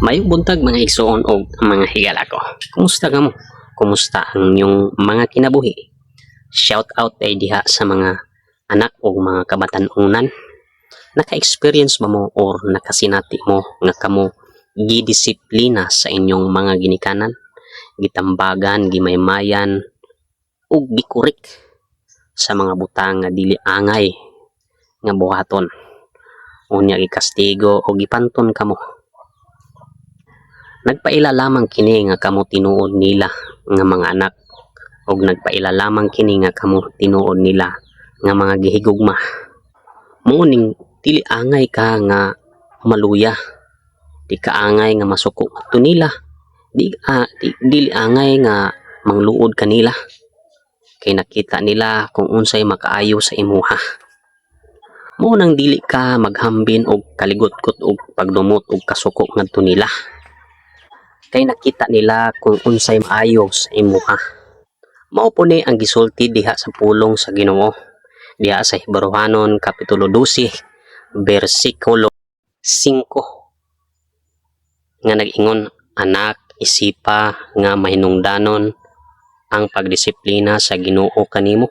Mayong buntag mga igsoon o mga higala ko. Kumusta ka mo? Kumusta ang inyong mga kinabuhi? Shout out ay diha sa mga anak o mga kabatan-unan. Naka-experience ba mo or nakasinati mo nga kamo gidisiplina sa inyong mga ginikanan, gitambagan, gimaymayan ug gikurik sa mga butang nga dili angay nga buhaton. Unya gikastigo o gipanton kamo. Nagpaila lamang kini nga kamo tinuod nila nga mga anak ug nagpaila lamang kini nga kamo tinuod nila nga mga gihigugma. Muning dili angay ka nga maluya, di ka angay nga masuko adto nila, dili angay nga mangluod kanila kay nakita nila kung unsay makaayo sa imuha. Mo nang dili ka maghambin og kaligot-kot og pagdumot og kasuko ngadto nila kay nakita nila kung unsay maayo sa imuha. Mao po ni ang gisulti diha sa pulong sa Ginoo diha sa Hebrehanon kapitulo 12 bersikulo 5 nga nag-ingon, anak, isipa nga mahinungdanon ang pagdisiplina sa Ginoo kanimo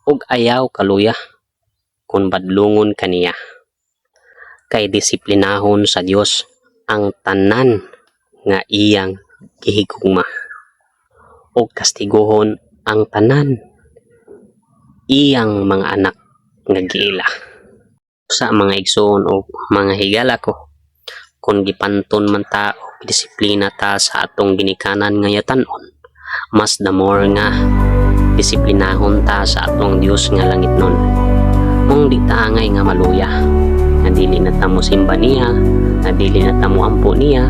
ug ayaw kaluya kun badlungon kaniya, kay disiplinahon sa Dios ang tanan nga iyang gihigugma ug kastigohon ang tanan iyang mga anak nga giila. Sa mga igsoon o mga higala ko, kung gipanton man ta o disiplina ta sa atong ginikanan nga yatanon, mas the more nga disiplinahon ta sa atong Dios nga langitnon. Kung di ta angay nga maluya, nga dili na ta mo simba niya, nga dili na ta mo ampo niya,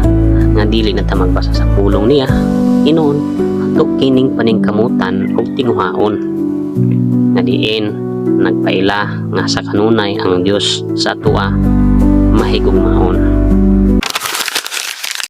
nga dili na ta magbasa sa pulong niya, inon ato kining paningkamutan og tinguhaon nga diin nagpaila nga sa kanunay ang Dios sa atua mahigugmaon.